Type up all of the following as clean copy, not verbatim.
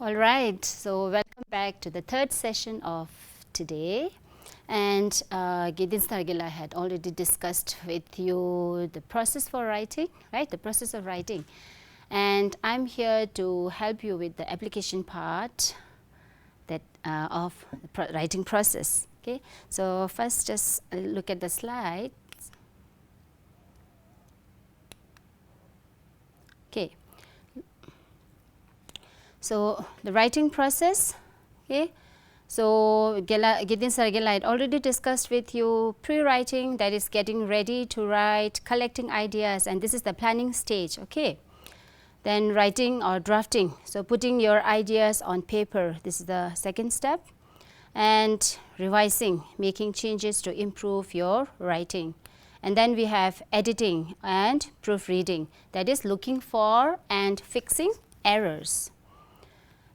All right, so welcome back to the third session of today. And Gidin Stargila had already discussed with you the process for writing, right? The process of writing. And I'm here to help you with the application part that of the writing process. Okay, so first just look at the slide. Okay. So, the writing process, okay. So, Gidin Sargela had already discussed with you pre-writing, that is getting ready to write, collecting ideas, and this is the planning stage, okay. Then writing or drafting, so putting your ideas on paper, this is the second step, and revising, making changes to improve your writing. And then we have editing and proofreading, that is looking for and fixing errors.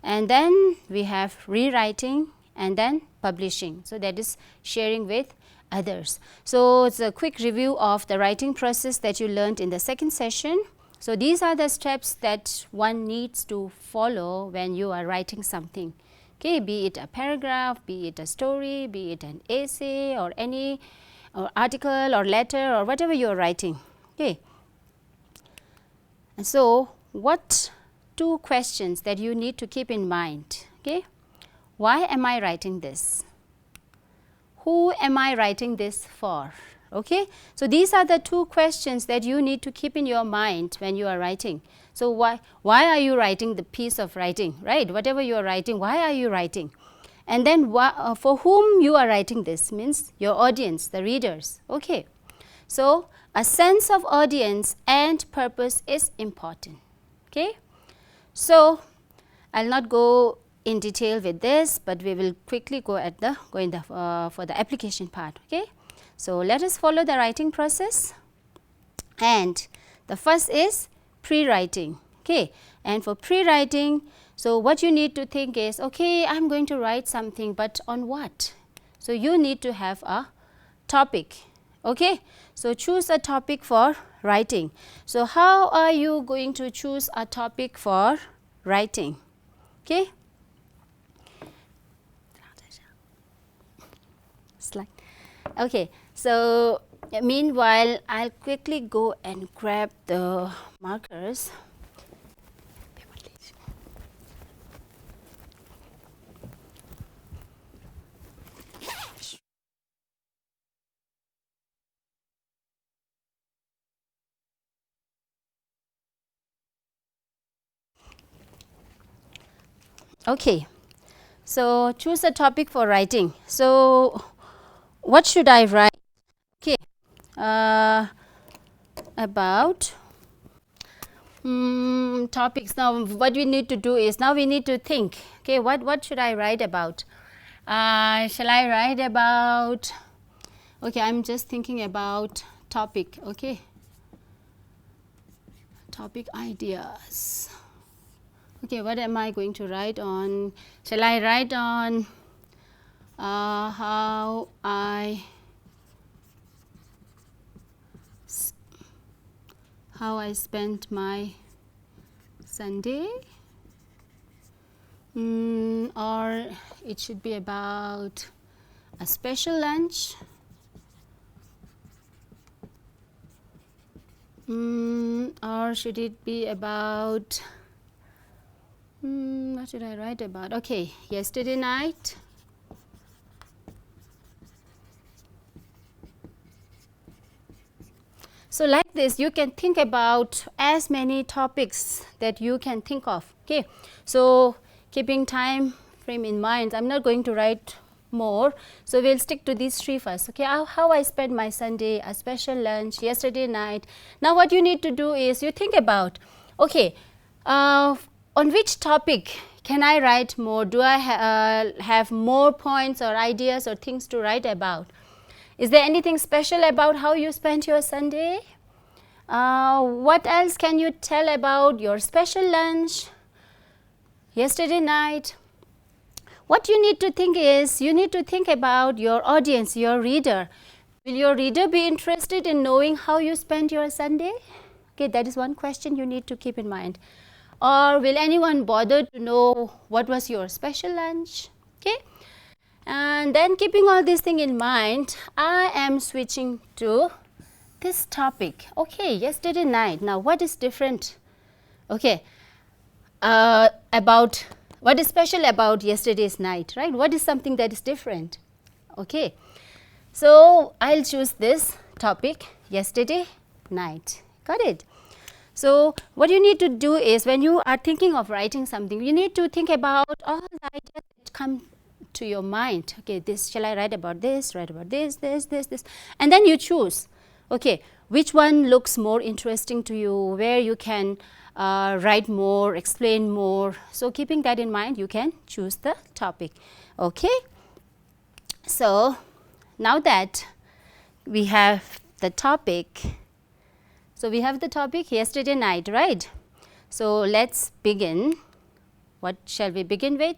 And then we have rewriting and then publishing. So, that is sharing with others. So, it's a quick review of the writing process that you learned in the second session. So, these are the steps that one needs to follow when you are writing something. Okay, be it a paragraph, be it a story, be it an essay or any article or letter or whatever you are writing. Okay. And so, what two questions that you need to keep in mind. Okay, why am I writing this? Who am I writing this for? Okay, so these are the two questions that you need to keep in your mind when you are writing. So why are you writing the piece of writing, right? Whatever you are writing, why are you writing? And then for whom you are writing this means your audience, the readers. Okay, so a sense of audience and purpose is important. Okay. So, I will not go in detail with this, but we will quickly go for the application part. Okay. So, let us follow the writing process, and the first is pre-writing. Okay. And for pre-writing, so what you need to think is, okay, I am going to write something, but on what? So, you need to have a topic. Okay. So, choose a topic for writing. So, how are you going to choose a topic for writing? Okay. Slide. Okay. So, meanwhile, I'll quickly go and grab the markers. Okay, so choose a topic for writing. So, what should I write? Okay, about topics. Now, what we need to do is now we need to think. Okay, what should I write about? Shall I write about? Okay, I'm just thinking about topic. Okay, topic ideas. Okay, what am I going to write on? Shall I write on how I spent my Sunday? Or it should be about a special lunch? Or should it be about what should I write about? Okay, yesterday night. So, like this, you can think about as many topics that you can think of. Okay, so keeping time frame in mind, I'm not going to write more. So, we'll stick to these three first. Okay, how I spent my Sunday, a special lunch, yesterday night. Now, what you need to do is you think about, okay, on which topic can I write more? Do I have more points or ideas or things to write about? Is there anything special about how you spent your Sunday? What else can you tell about your special lunch, yesterday night? What you need to think is, you need to think about your audience, your reader. Will your reader be interested in knowing how you spent your Sunday? Okay, that is one question you need to keep in mind. Or will anyone bother to know what was your special lunch? Okay. And then keeping all these things in mind, I am switching to this topic. Okay, yesterday night. Now what is different? Okay, about what is special about yesterday's night, right? What is something that is different? Okay, so I'll choose this topic, yesterday night. Got it? So what you need to do is, when you are thinking of writing something, you need to think about all the ideas that come to your mind. Okay, this, shall I write about this, this, and then you choose. Okay, which one looks more interesting to you, where you can write more, explain more. So keeping that in mind, you can choose the topic. Okay, so now that we have the topic, so we have the topic yesterday night, right? So let's begin. What shall we begin with?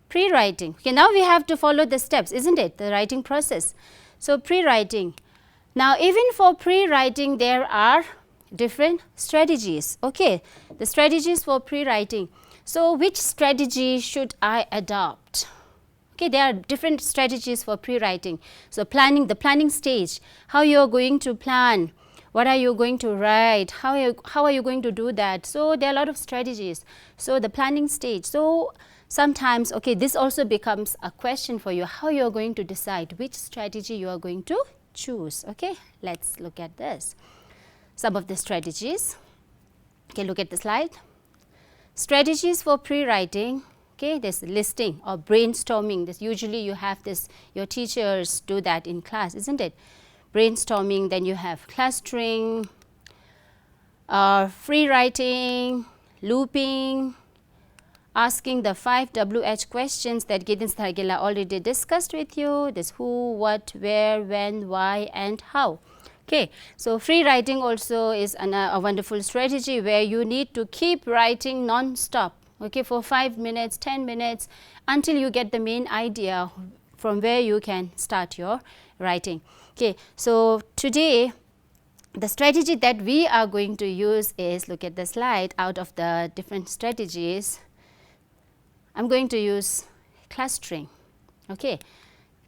Pre-writing. Okay, now we have to follow the steps, isn't it? The writing process. So pre-writing. Now even for pre-writing, there are different strategies. Okay, the strategies for pre-writing. So which strategy should I adopt? Okay, there are different strategies for pre-writing. So planning, the planning stage, how you are going to plan, what are you going to write, how are you going to do that. So there are a lot of strategies. So the planning stage. So sometimes, okay, this also becomes a question for you, how you are going to decide which strategy you are going to choose. Okay, let's look at this. Some of the strategies. Okay, look at the slide. Strategies for pre-writing. Okay, this listing or brainstorming. This usually you have this, your teachers do that in class, isn't it? Brainstorming, then you have clustering, free writing, looping, asking the 5 WH questions that Gideon Thargela already discussed with you. This who, what, where, when, why, and how. Okay, so free writing also is a wonderful strategy where you need to keep writing non-stop, okay, for 5 minutes, 10 minutes, until you get the main idea from where you can start your writing. Okay, so today the strategy that we are going to use is, look at the slide, out of the different strategies, I'm going to use clustering. Okay,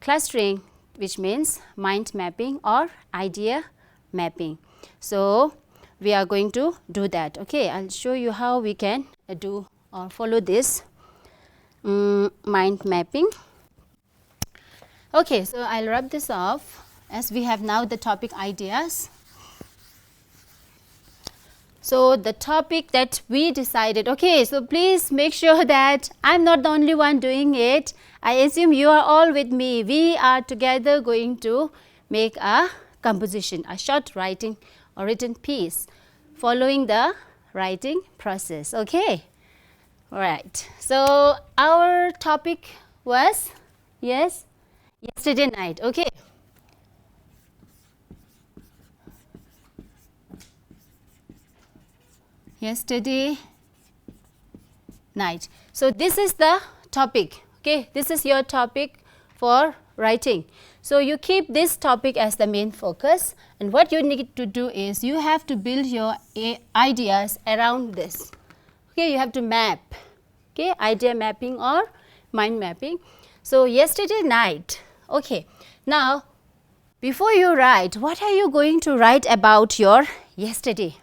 clustering, which means mind mapping or idea mapping. So we are going to do that. Okay, I'll show you how we can do or follow this mind mapping. Okay, so I'll rub this off as we have now the topic ideas. So the topic that we decided, okay, so please make sure that I'm not the only one doing it. I assume you are all with me. We are together going to make a composition, a short writing or written piece following the writing process. Okay, all right. So our topic was, yes, yesterday night. Okay. Yesterday night. So this is the topic. Okay, this is your topic for writing. So you keep this topic as the main focus, and what you need to do is you have to build your ideas around this. Okay, you have to map. Okay, idea mapping or mind mapping. So yesterday night. Okay, now before you write, what are you going to write about your yesterday?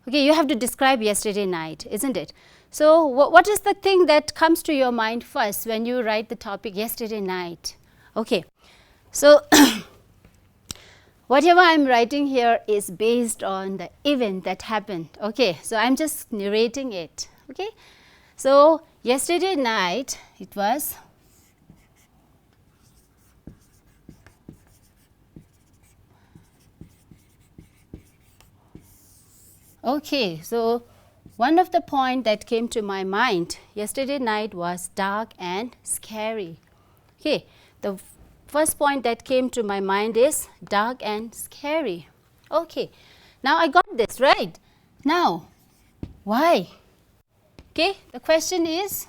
Okay, you have to describe yesterday night, isn't it? So what is the thing that comes to your mind first when you write the topic yesterday night? Okay, so whatever I'm writing here is based on the event that happened. Okay, so I'm just narrating it. Okay, so yesterday night it was okay, so one of the points that came to my mind yesterday night was dark and scary. Okay, the first point that came to my mind is dark and scary. Okay, now I got this right. Now, why? Okay, the question is,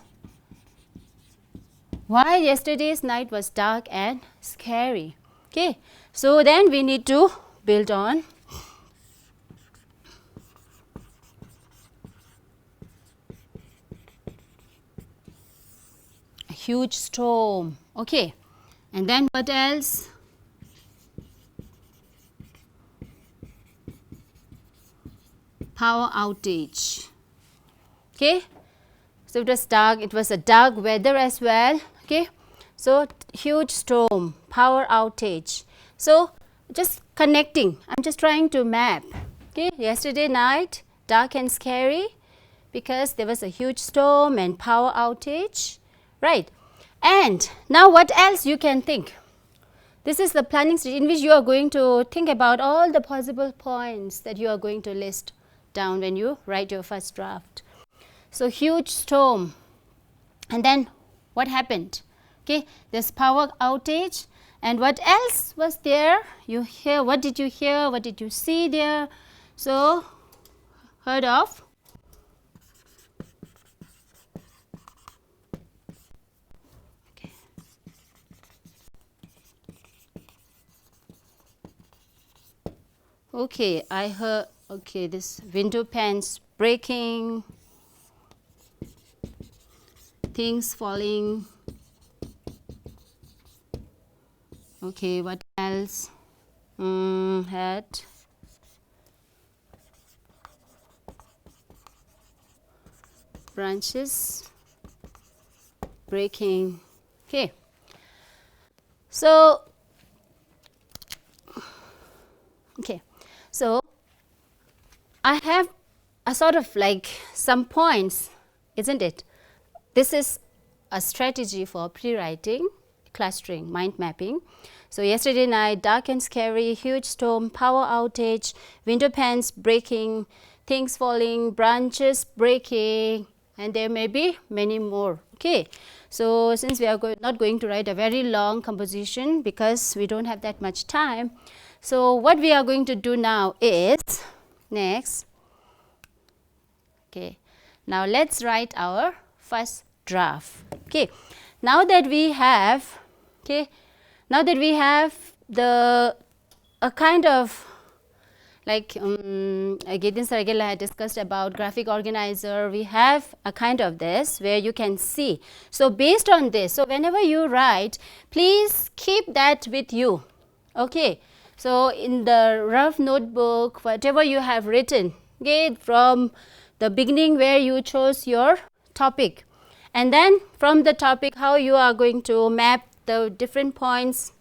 why yesterday's night was dark and scary? Okay, so then we need to build on huge storm. Okay, and then what else? Power outage. Okay, so it was dark, it was a dark weather as well. Okay, so huge storm, power outage. So just connecting, I'm just trying to map. Okay, yesterday night, dark and scary because there was a huge storm and power outage, right? And now what else you can think? This is the planning stage in which you are going to think about all the possible points that you are going to list down when you write your first draft. So huge storm, and then what happened? Okay, there's power outage, and what else was there? You hear, what did you hear? What did you see there? So heard of? Okay, I heard, okay, this window panes breaking, things falling. Okay, what else? Had branches breaking. Okay, so I have a sort of like some points, isn't it? This is a strategy for pre-writing, clustering, mind mapping. So yesterday night, dark and scary, huge storm, power outage, window panes breaking, things falling, branches breaking, and there may be many more. Okay, so since we are not going to write a very long composition because we don't have that much time, so what we are going to do now is next. Okay, now let's write our first draft. Okay, now that we have, the a kind of like Gideon Saragella had discussed about graphic organizer, we have a kind of this where you can see. So based on this, so whenever you write, please keep that with you. Okay, so in the rough notebook, whatever you have written, okay, from the beginning where you chose your topic, and then from the topic how you are going to map the different points.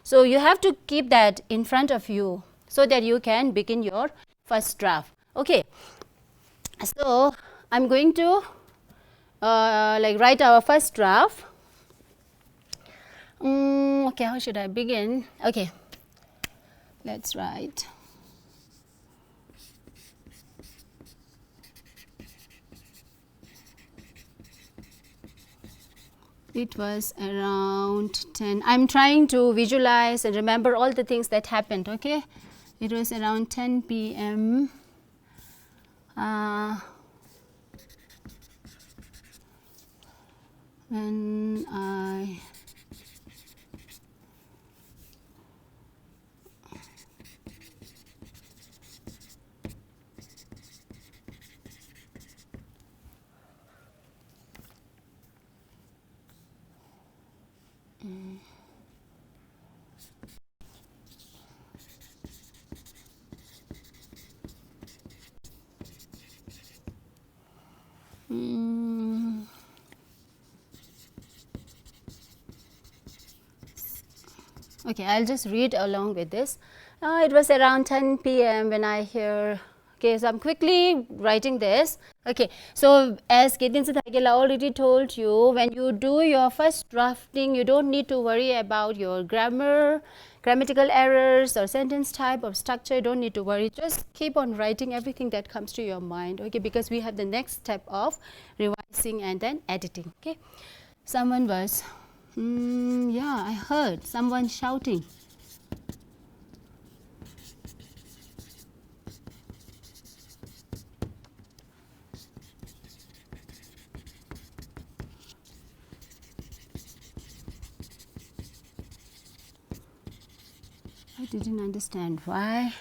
So you have to keep that in front of you so that you can begin your first draft. Okay, so I'm going to like write our first draft. Okay, how should I begin? Okay, let's write. It was around 10. I'm trying to visualize and remember all the things that happened. Okay, it was around 10 p.m. When I okay, I'll just read along with this. It was around 10 p.m. when I hear. Okay, so I'm quickly writing this. Okay, so as Gideon Saragella already told you, when you do your first drafting, you don't need to worry about your grammar, grammatical errors or sentence type or structure. You don't need to worry. Just keep on writing everything that comes to your mind. Okay, because we have the next step of revising and then editing. Okay, someone was. Yeah, I heard someone shouting. I didn't understand why.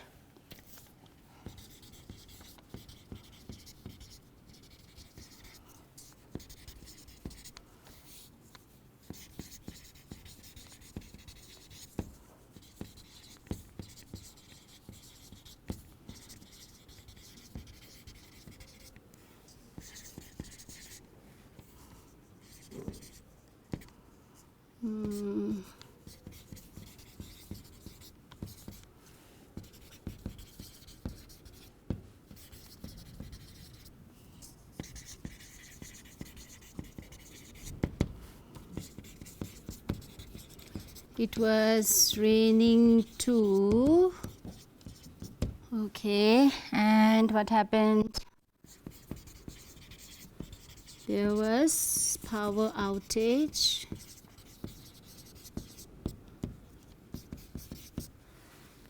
It was raining too. Okay, and what happened? There was power outage.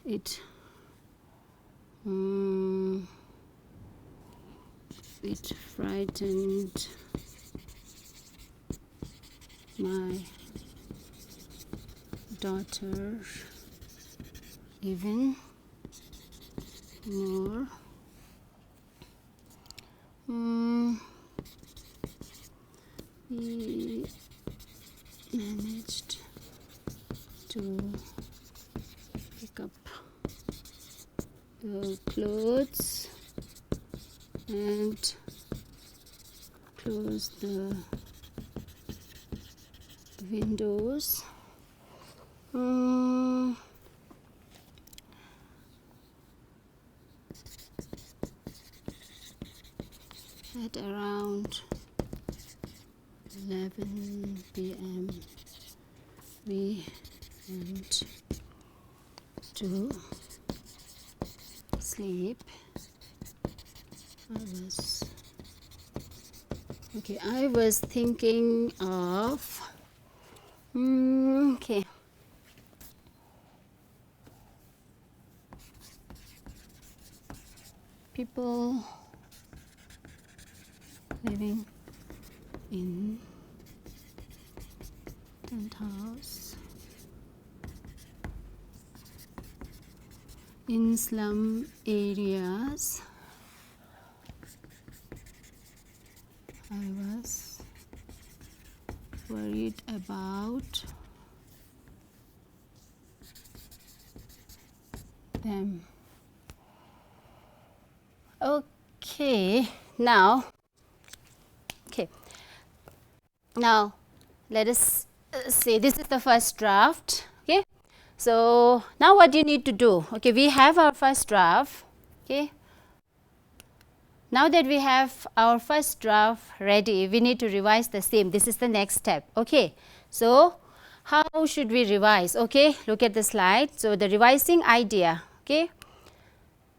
It frightened my daughter even more. We managed to pick up the clothes and close the windows. At around 11 p.m. we went to sleep. I was thinking of okay. People living in tent house in slum areas. I was worried about them. Okay, now let us say this is the first draft. Okay, so now what you need to do, okay, we have our first draft. Okay, now that we have our first draft ready, we need to revise the same. This is the next step. Okay, so how should we revise? Okay, look at the slide. So the revising idea. Okay,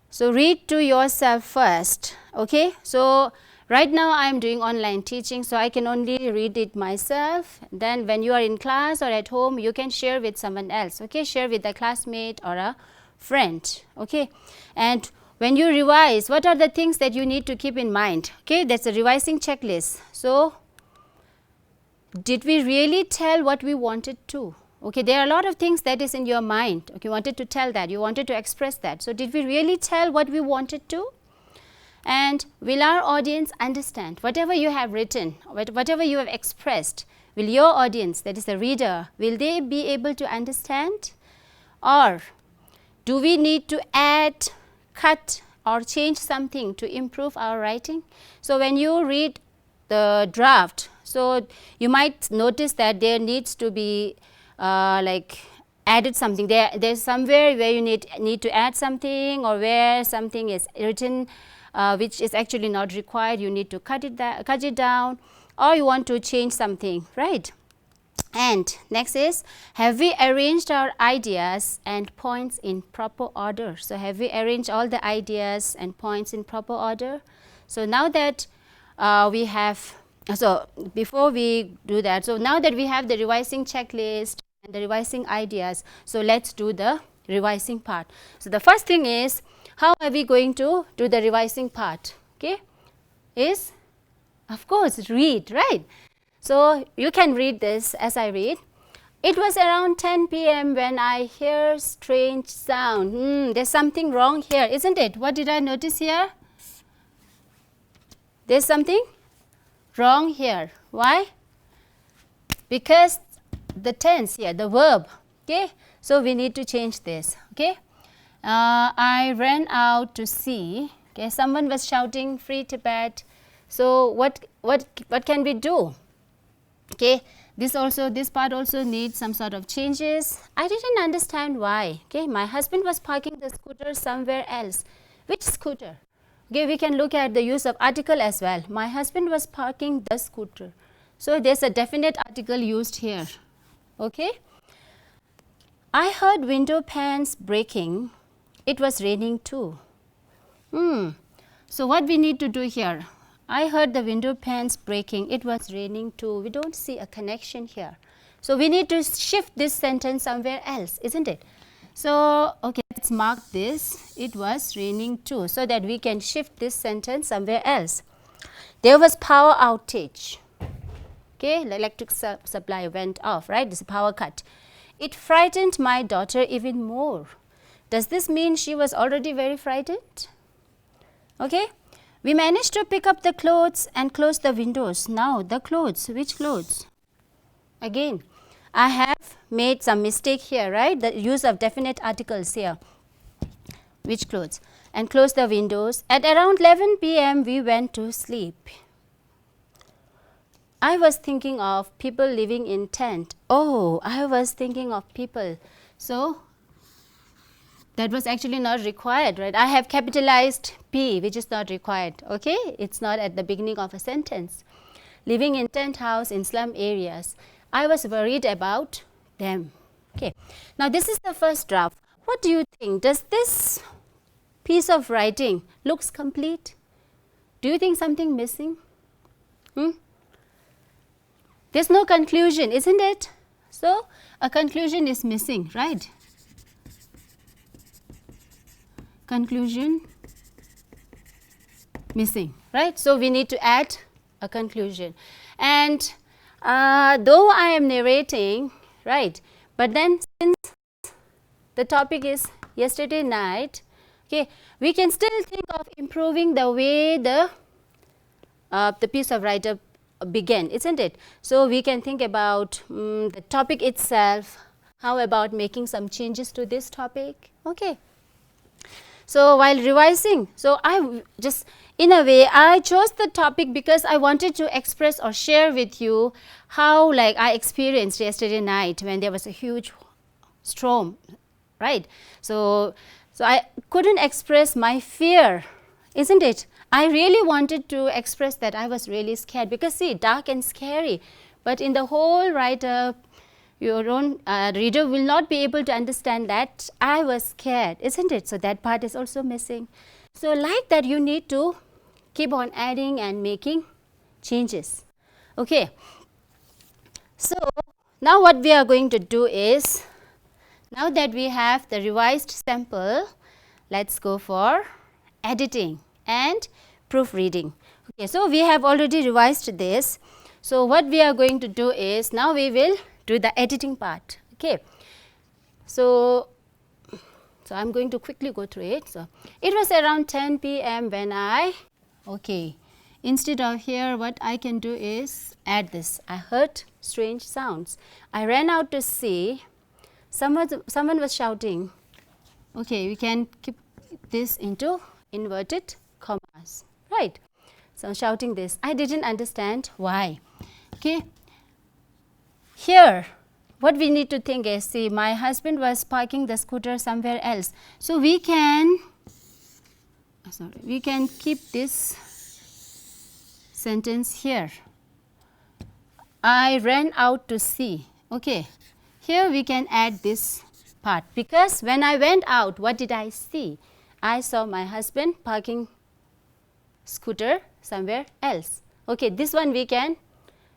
so read to yourself first. Okay, so right now I am doing online teaching, so I can only read it myself. Then when you are in class or at home, you can share with someone else. Okay, share with a classmate or a friend. Okay, and when you revise, what are the things that you need to keep in mind? Okay, that's a revising checklist. So did we really tell what we wanted to? Okay, there are a lot of things that is in your mind. Okay, you wanted to tell that, you wanted to express that. So did we really tell what we wanted to? And will our audience understand whatever you have written, whatever you have expressed? Will your audience, that is the reader, will they be able to understand? Or do we need to add, cut or change something to improve our writing? So when you read the draft, so you might notice that there needs to be like added something. There's somewhere where you need to add something, or where something is written which is actually not required, you need to cut it down, or you want to change something, right? And next is, have we arranged our ideas and points in proper order? So have we arranged all the ideas and points in proper order? So now that we have, so before we do that, so now that we have the revising checklist and the revising ideas, so let's do the revising part. So the first thing is, how are we going to do the revising part? Okay, is of course read, right? So you can read this as I read. It was around 10 p.m. when I hear strange sound. There's something wrong here, isn't it? What did I notice here? There's something wrong here. Why? Because the tense here, the verb. Okay, so we need to change this. Okay. I ran out to see. Okay, someone was shouting free Tibet. So what can we do? Okay, this part also needs some sort of changes. I didn't understand why. Okay, my husband was parking the scooter somewhere else. Which scooter? Okay, we can look at the use of article as well. My husband was parking the scooter. So there's a definite article used here. Okay, I heard window panes breaking. It was raining too. So what we need to do here? I heard the window panes breaking. It was raining too. We don't see a connection here. So we need to shift this sentence somewhere else, isn't it? So, okay, let's mark this. It was raining too, so that we can shift this sentence somewhere else. There was power outage. Okay, the electric supply went off, right? This is a power cut. It frightened my daughter even more. Does this mean she was already very frightened? Okay, we managed to pick up the clothes and close the windows. Now the clothes, which clothes? Again, I have made some mistake here, right? The use of definite articles here. Which clothes? And close the windows. At around 11 p.m. we went to sleep. I was thinking of people living in tent. Oh, I was thinking of people. So that was actually not required, right? I have capitalized P, which is not required, okay? It's not at the beginning of a sentence. Living in tent house in slum areas. I was worried about them. Okay, now this is the first draft. What do you think? Does this piece of writing looks complete? Do you think something missing? There's no conclusion, isn't it? So a conclusion is missing, right? Conclusion missing, right? So we need to add a conclusion. And though I am narrating, right, but then since the topic is yesterday night, okay, we can still think of improving the way the piece of writer began, isn't it? So we can think about the topic itself. How about making some changes to this topic? Okay. So while revising, so I just, in a way, I chose the topic because I wanted to express or share with you how like I experienced yesterday night when there was a huge storm, right? So I couldn't express my fear, isn't it? I really wanted to express that I was really scared because see, dark and scary, but in the whole write-up, your own reader will not be able to understand that I was scared, isn't it? So that part is also missing. So like that, you need to keep on adding and making changes. Okay. So now what we are going to do is, now that we have the revised sample, let's go for editing and proofreading. Okay, so we have already revised this. So what we are going to do is, now we will do the editing part. Okay, so I'm going to quickly go through it. So it was around 10 p.m. when okay, instead of here, what I can do is add this. I heard strange sounds. I ran out to see. Someone was shouting. Okay, we can keep this into inverted commas, right? So shouting this. I didn't understand why. Okay. Here, what we need to think is, see, my husband was parking the scooter somewhere else. So we can keep this sentence here. I ran out to see. Okay. Here we can add this part because when I went out, what did I see? I saw my husband parking scooter somewhere else. Okay, this one we can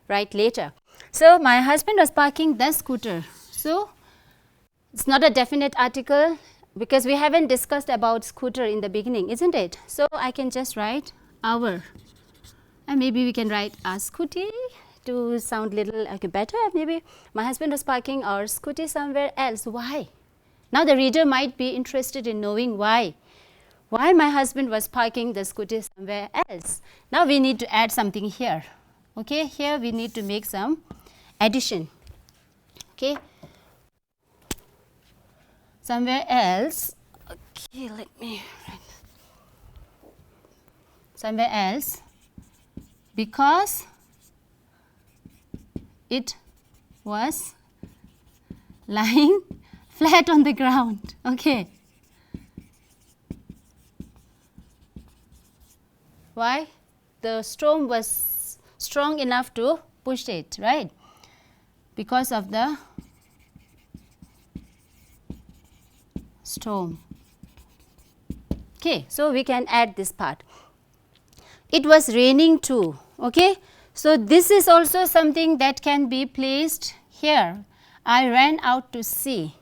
write later. So my husband was parking the scooter. So it's not a definite article because we haven't discussed about scooter in the beginning, isn't it? So I can just write our, and maybe we can write a scooty to sound little better. Maybe my husband was parking our scooty somewhere else. Why? Now the reader might be interested in knowing why my husband was parking the scooty somewhere else. Now we need to add something here. Okay, here we need to make some addition. Okay, somewhere else. Okay, let me write. Somewhere else, because it was lying flat on the ground. Okay. Why? The storm was strong enough to push it, right? Because of the storm. Okay, so we can add this part. It was raining too. Okay, so this is also something that can be placed here. I ran out to see.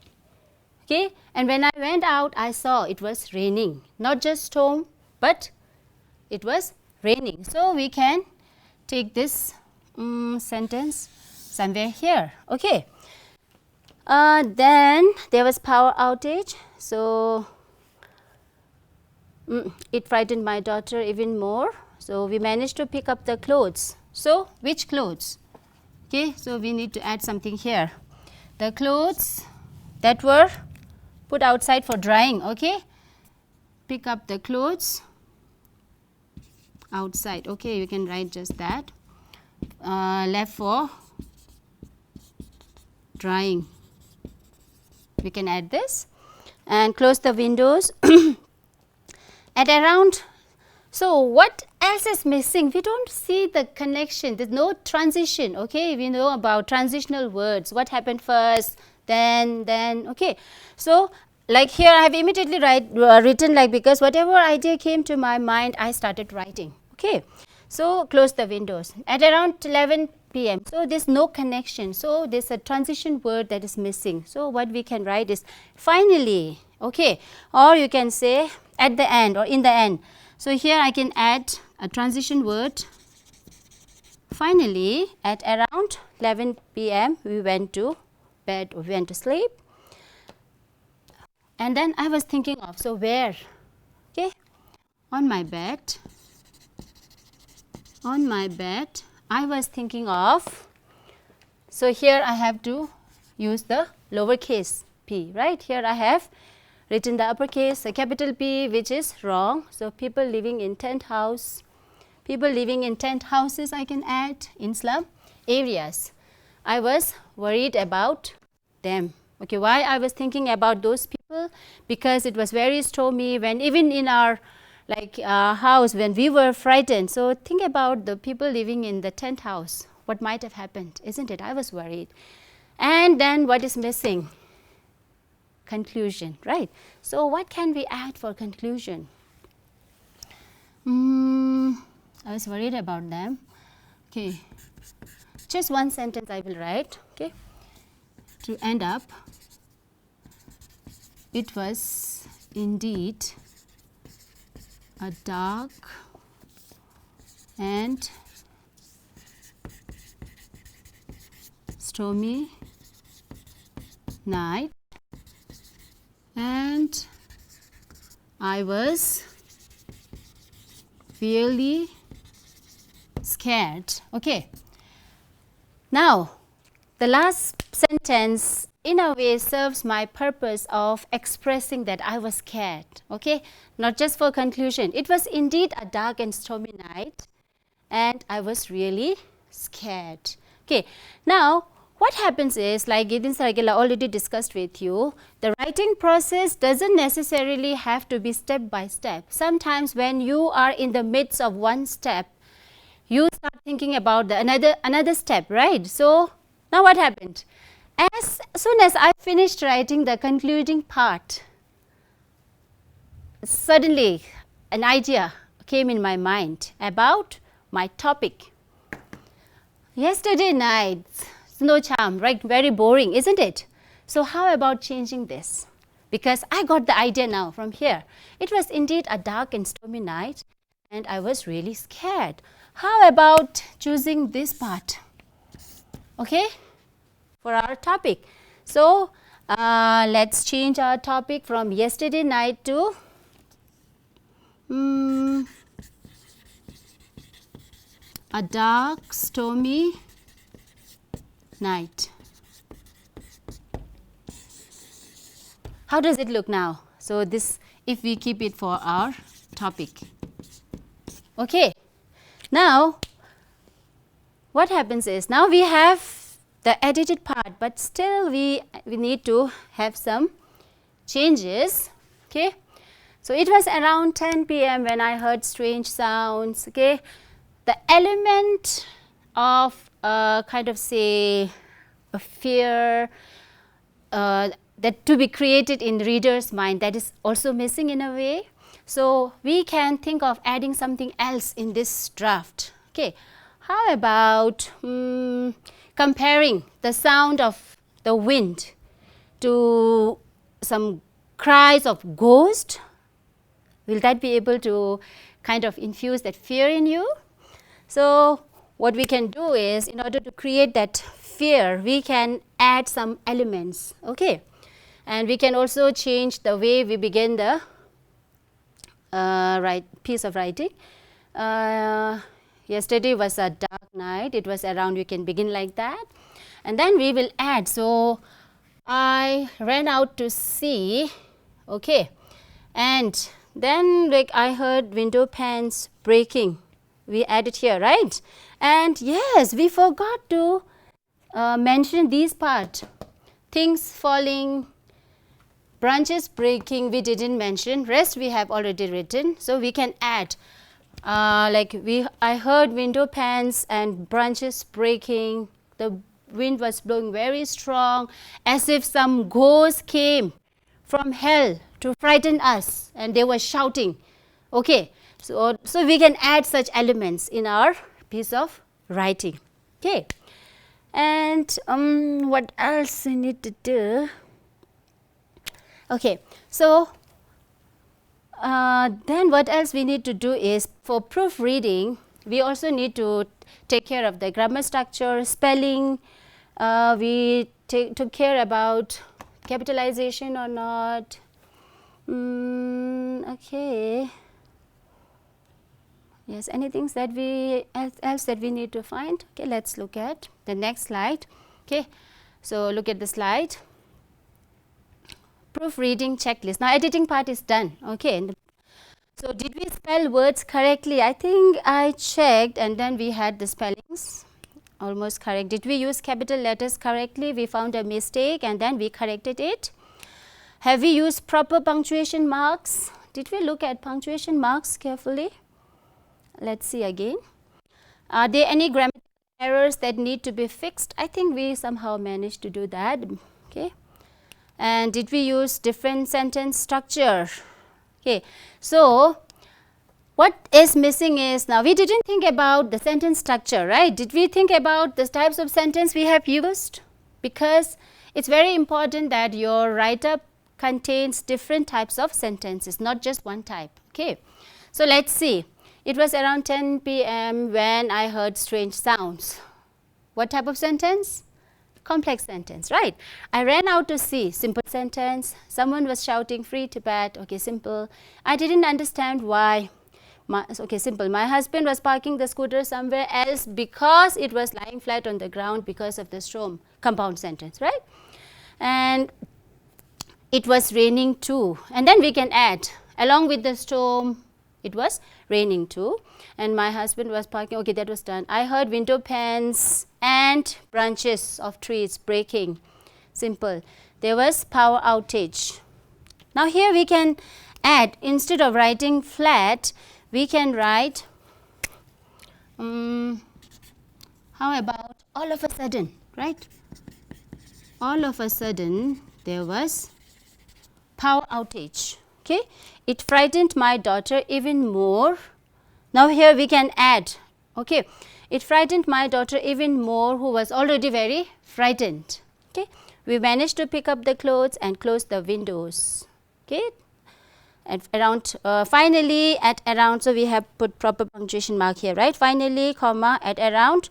Okay, and when I went out, I saw it was raining. Not just storm, but it was raining. So we can take this sentence somewhere here. Okay. Then there was power outage. So it frightened my daughter even more. So we managed to pick up the clothes. So which clothes? Okay, so we need to add something here. The clothes that were put outside for drying. Okay, pick up the clothes outside. Okay, you can write just that. Left for drying. We can add this and close the windows. At around, so what else is missing? We don't see the connection. There's no transition. Okay, we know about transitional words. What happened first, then. Okay, so like here I have immediately written like, because whatever idea came to my mind, I started writing. Okay, so close the windows at around 11 p.m. So there's no connection. So there's a transition word that is missing. So what we can write is finally. Okay, or you can say at the end or in the end. So here I can add a transition word. Finally, at around 11 p.m. we went to bed, or we went to sleep. And then I was thinking of, so where? Okay, on my bed, I was thinking of, so here I have to use the lowercase p, right? Here I have written the uppercase, a capital P, which is wrong. So people living in tent house, people living in tent houses I can add, in slum areas. I was worried about them. Okay, why I was thinking about those people? Because it was very stormy, when even in our house, when we were frightened. So think about the people living in the tent house. What might have happened, isn't it? I was worried. And then what is missing? Conclusion, right? So what can we add for conclusion? I was worried about them. Okay, just one sentence I will write. Okay, to end up, it was indeed a dark and stormy night, and I was really scared. Okay. Now, the last sentence in a way serves my purpose of expressing that I was scared. Okay, not just for conclusion. It was indeed a dark and stormy night, and I was really scared. Okay, now what happens is, like Gidin Sargila already discussed with you, the writing process doesn't necessarily have to be step by step. Sometimes when you are in the midst of one step, you start thinking about the another step, right? So now what happened? As soon as I finished writing the concluding part, suddenly an idea came in my mind about my topic. Yesterday night, snow charm, right? Very boring, isn't it? So how about changing this? Because I got the idea now from here. It was indeed a dark and stormy night, and I was really scared. How about choosing this part? Okay, for our topic. So let's change our topic from yesterday night to a dark, stormy night. How does it look now? So this, if we keep it for our topic. Okay. Now, what happens is, now we have the edited part, but still we need to have some changes. Okay. So, it was around 10 p.m. when I heard strange sounds. Okay. The element of kind of say a fear that to be created in reader's mind, that is also missing in a way. So, we can think of adding something else in this draft. Okay. How about comparing the sound of the wind to some cries of ghost? Will that be able to kind of infuse that fear in you? So, what we can do is, in order to create that fear, we can add some elements. Okay. And we can also change the way we begin the piece of writing. Yesterday was a dark night. It was around, you can begin like that. And then we will add. So, I ran out to see. Okay. And then like I heard window panes breaking. We added here, right? And yes, we forgot to mention these part. Things falling, branches breaking, we didn't mention. Rest we have already written. So, we can add I heard window panes and branches breaking. The wind was blowing very strong, as if some ghost came from hell to frighten us, and they were shouting. Okay. So, we can add such elements in our piece of writing. Okay. And what else we need to do? Okay. So, then what else we need to do is, for proofreading, we also need to take care of the grammar structure, spelling. We took care about capitalization or not. Okay. Yes, anything that else that we need to find? Okay, let's look at the next slide. Okay, so look at the slide. Proofreading checklist. Now, editing part is done. Okay. So, did we spell words correctly? I think I checked, and then we had the spellings almost correct. Did we use capital letters correctly? We found a mistake, and then we corrected it. Have we used proper punctuation marks? Did we look at punctuation marks carefully? Let's see again. Are there any grammatical errors that need to be fixed? I think we somehow managed to do that. Okay. And did we use different sentence structure? Okay. So, what is missing is, now we didn't think about the sentence structure, right? Did we think about the types of sentence we have used? Because it's very important that your write-up contains different types of sentences, not just one type. Okay. So, let's see. It was around 10 p.m. when I heard strange sounds. What type of sentence? Complex sentence, right? I ran out to see. Simple sentence. Someone was shouting free Tibet. Okay, simple. I didn't understand why. Okay, simple. My husband was parking the scooter somewhere else because it was lying flat on the ground because of the storm. Compound sentence, right? And it was raining too. And then we can add, along with the storm, it was raining too. And my husband was parking. Okay, that was done. I heard window panes and branches of trees breaking. Simple. There was power outage. Now, here we can add, instead of writing flat, we can write, how about all of a sudden, right? All of a sudden, there was power outage. Okay. It frightened my daughter even more. Now, here we can add, okay, it frightened my daughter even more, who was already very frightened. Okay. We managed to pick up the clothes and close the windows. Okay. At around, finally, at around, so we have put proper punctuation mark here, right? Finally, comma, at around.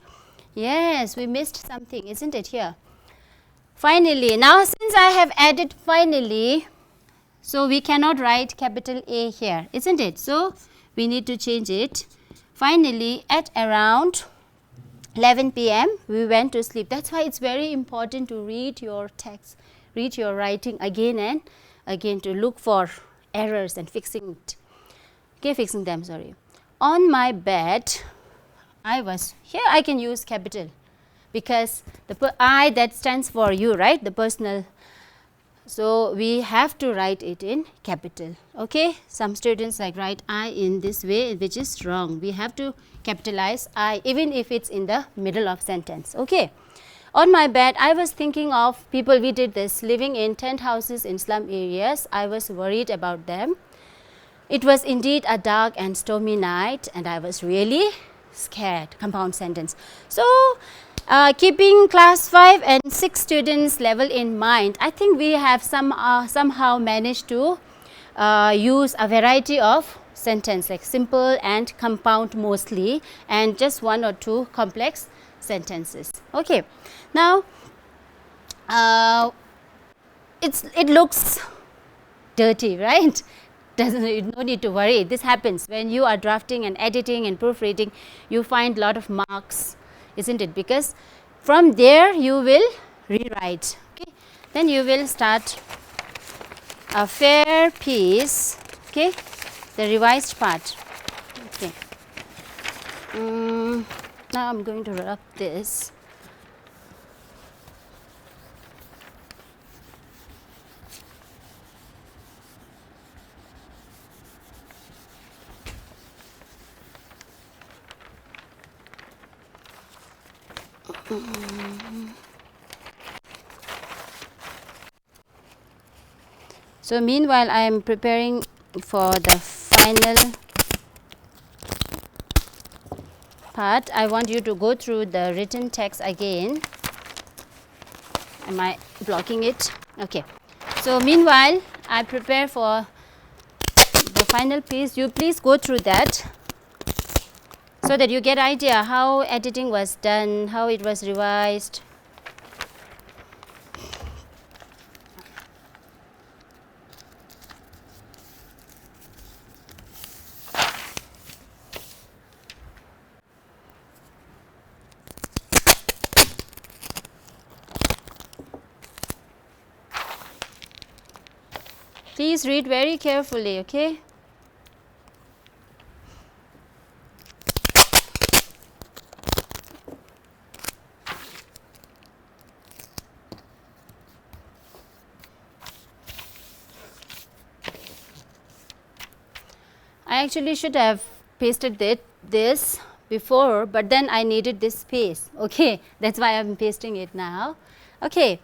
Yes, we missed something, isn't it here? Finally. Now, since I have added finally, so we cannot write capital A here, isn't it? So, we need to change it. Finally, at around 11 p.m. we went to sleep. That's why it's very important to read your text, read your writing again and again to look for errors and fixing it. Okay, fixing them, sorry. On my bed, I was, here I can use capital, because the I, that stands for you, right, the personal. So, we have to write it in capital. Okay. Some students like write I in this way, which is wrong. We have to capitalize I even if it is in the middle of sentence. Okay. On my bed, I was thinking of people, we did this, living in tent houses in slum areas. I was worried about them. It was indeed a dark and stormy night and I was really scared. Compound sentence. So, keeping class 5 and 6 students level in mind, I think we have somehow managed to use a variety of sentence like simple and compound mostly, and just 1 or 2 complex sentences. Okay. Now, it looks dirty, right? No need to worry. This happens when you are drafting and editing and proofreading. You find a lot of marks, isn't it? Because from there you will rewrite. Okay. Then you will start a fair piece. Okay. The revised part. Okay. Now I'm going to rub this. So, meanwhile, I am preparing for the final part. I want you to go through the written text again. Am I blocking it? Okay. So, meanwhile, I prepare for the final piece. You please go through that so that you get idea how editing was done, how it was revised. Please read very carefully, okay? I actually should have pasted this before, but then I needed this space. Okay, that's why I'm pasting it now. Okay,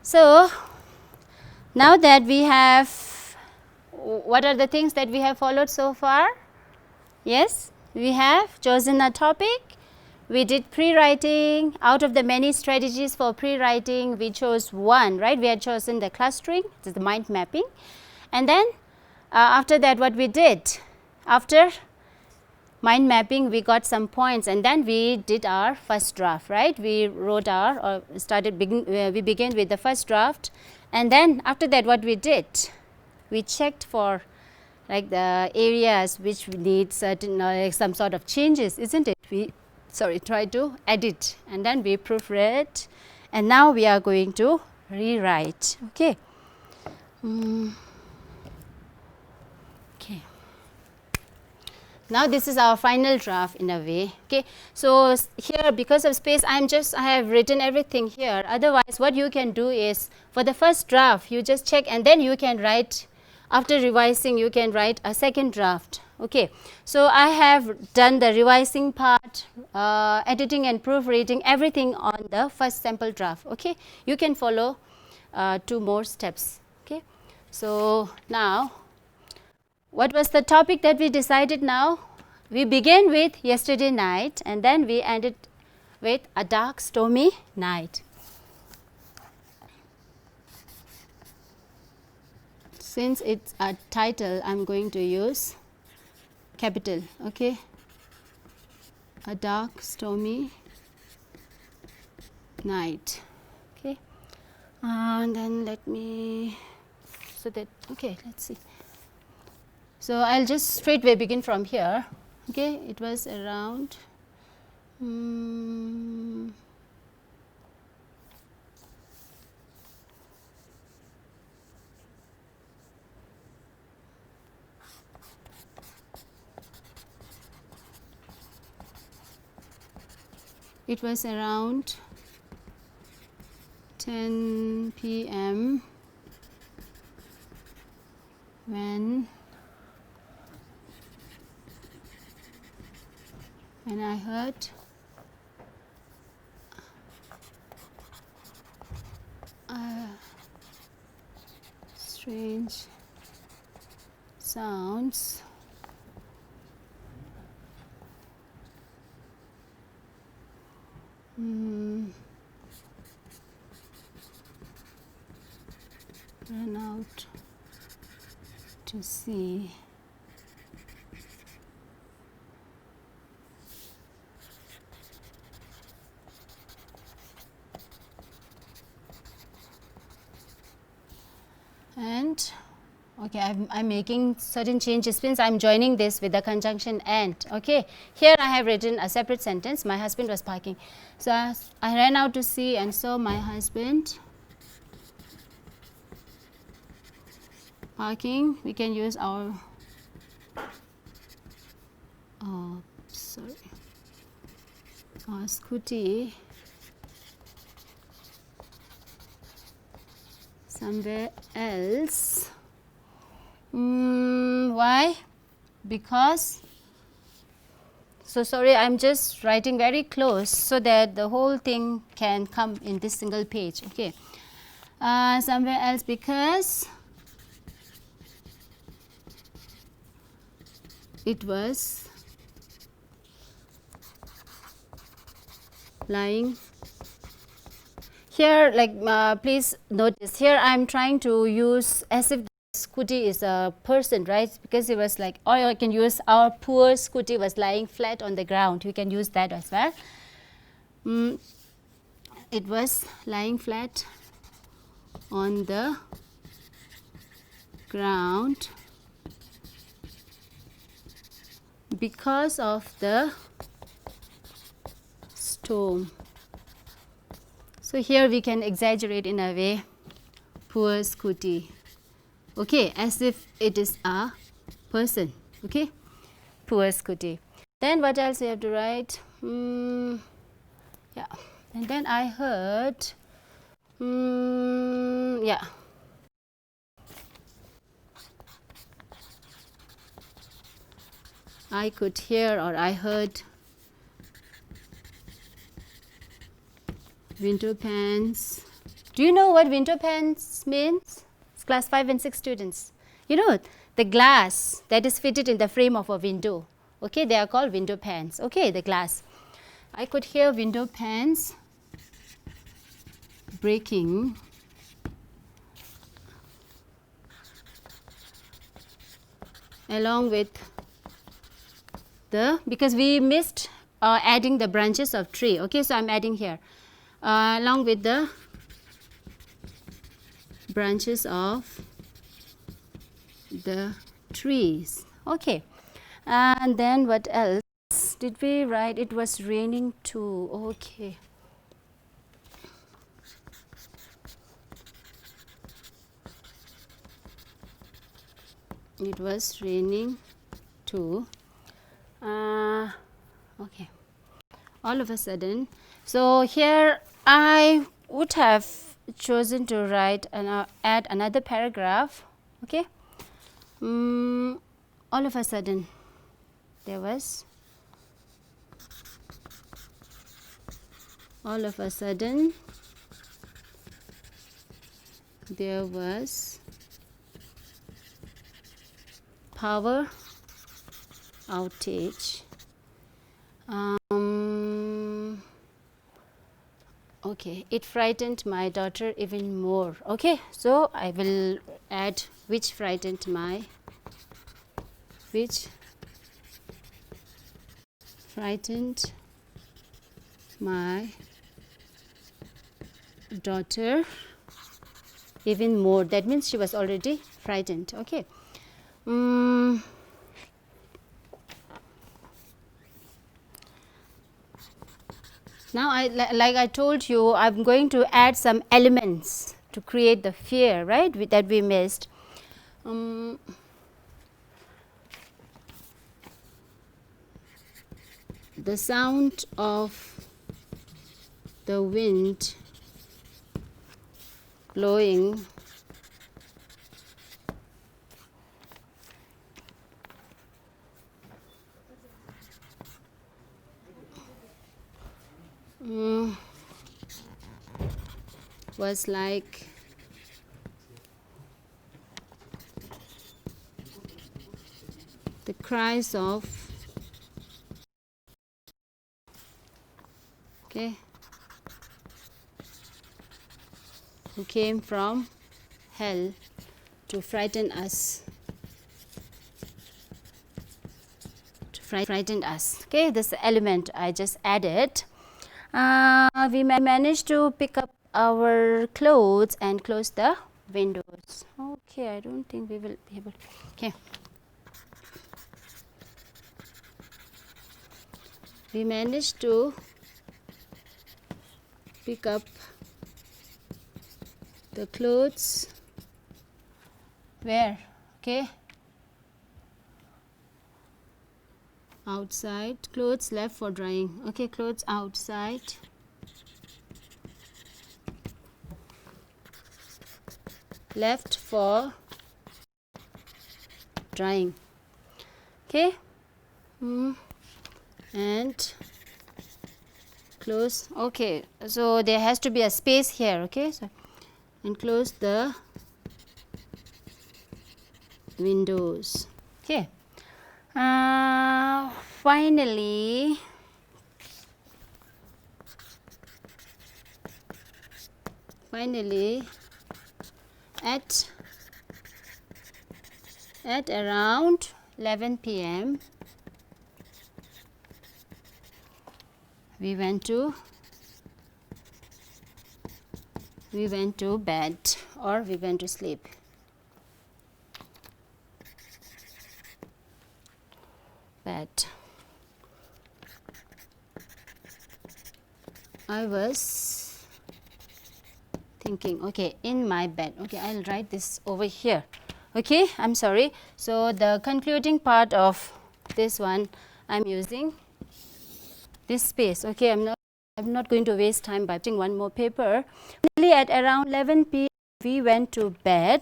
so now that we have, what are the things that we have followed so far? Yes, we have chosen a topic. We did pre-writing. Out of the many strategies for pre-writing, we chose one, right? We had chosen the clustering, this is the mind mapping. And then after that, what we did? After mind mapping, we got some points and then we did our first draft, right? We wrote our, we began with the first draft. And then after that, what we did? We checked for like the areas which need certain some sort of changes, isn't it? We try to edit and then we proofread, and now we are going to rewrite. Okay. Okay. Now this is our final draft in a way. Okay. So here, because of space, I have written everything here. Otherwise, what you can do is for the first draft, you just check and then you can write. After revising, you can write a second draft. Okay. So I have done the revising part, editing and proofreading, everything on the first sample draft. Okay. You can follow 2 more steps. Okay. So now, what was the topic that we decided now? We began with yesterday night and then we ended with a dark stormy night. Since it's a title, I'm going to use capital, okay? A dark stormy night, okay? And then let me, okay, let's see. So I'll just straightway begin from here, okay? It was around, it was around 10 p.m. when I heard strange sounds ran out to see. And okay, I'm making certain changes since I'm joining this with the conjunction and. Okay, here I have written a separate sentence. My husband was parking, so I ran out to see and saw my husband parking. We can use our our scooty somewhere else. Why? Because, so sorry, I'm just writing very close so that the whole thing can come in this single page. Okay, somewhere else because it was lying here. Like please notice here I'm trying to use as if scooty is a person, right? Because it was like, or you can use our poor scooty was lying flat on the ground. You can use that as well. It was lying flat on the ground because of the storm. So here we can exaggerate in a way, poor scooty. Okay, as if it is a person. Okay, poor scooty. Then what else we have to write? Yeah, and then I heard, yeah, I could hear or I heard window pans. Do you know what window pans means? It's class 5 and 6 students. You know, the glass that is fitted in the frame of a window. Okay, they are called window pans. Okay, the glass. I could hear window pans breaking along with the, because we missed adding the branches of tree. Okay, so I'm adding here along with the branches of the trees. Okay, and then what else did we write? It was raining too. Okay, it was raining too. Okay, all of a sudden, so here I would have chosen to write and add another paragraph. Okay, all of a sudden there was, all of a sudden there was power outage. Okay, it frightened my daughter even more. Okay, so I will add which frightened my daughter even more. That means she was already frightened. Okay. Now, like I told you, I'm going to add some elements to create the fear, right, that we missed. The sound of the wind blowing was like the cries of who came from hell to frighten us. Okay, this element I just added. We managed to pick up our clothes and close the windows. Okay, I don't think we will be able to. Okay. We managed to pick up the clothes where? Okay. Outside, clothes left for drying. Okay, clothes outside. Left for drying. Okay. And close. Okay, so there has to be a space here. Okay, so and close the windows. Okay. Finally, at around 11 p.m. we went to bed, or we went to sleep. Bed. I was thinking, okay, in my bed. Okay, I'll write this over here. Okay, I'm sorry. So the concluding part of this one, I'm using this space. Okay, I'm not going to waste time by putting one more paper. Finally, at around 11 p.m. we went to bed.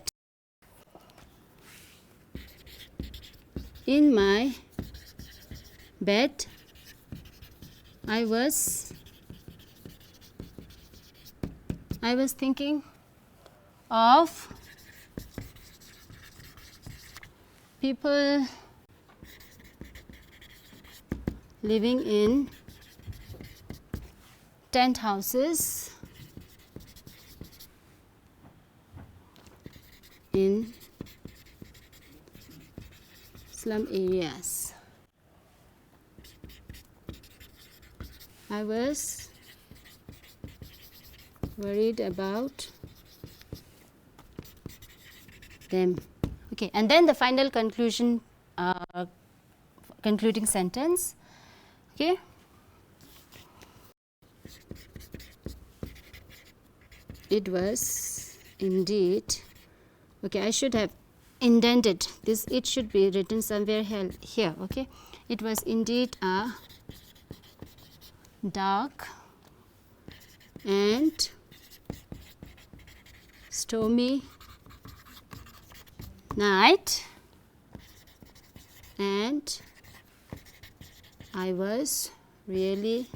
In my bed, I was thinking of people living in tent houses in slum areas. I was worried about them. Okay, and then the final conclusion, concluding sentence. Okay. It was indeed, okay, I should have indented this. It should be written somewhere here. Okay, it was indeed a dark and stormy night, and I was really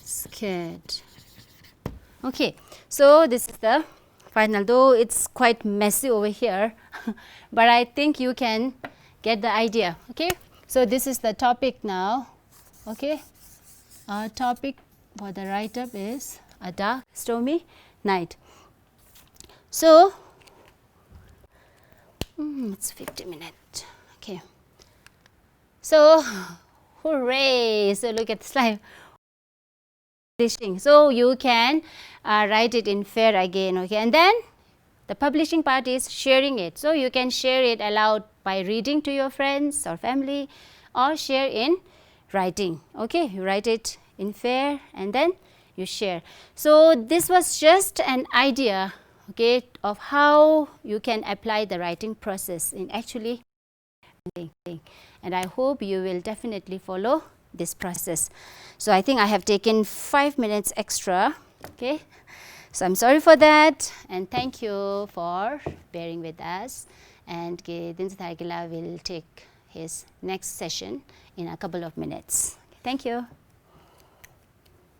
scared. Okay, so this is the final, though it's quite messy over here, but I think you can get the idea. Okay, so this is the topic now. Okay, our topic for the write-up is a dark, stormy night. So it's 50 minutes. Okay, so hooray! So look at the slide. So you can write it in FAIR again. Okay, and then the publishing part is sharing it. So you can share it aloud by reading to your friends or family, or share in writing. Okay, you write it in FAIR and then you share. So this was just an idea, okay, of how you can apply the writing process in actually writing. And I hope you will definitely follow this process. So I think I have taken 5 minutes extra. Okay, so I'm sorry for that, and thank you for bearing with us. And Tenzin will take his next session in a couple of minutes. Thank you.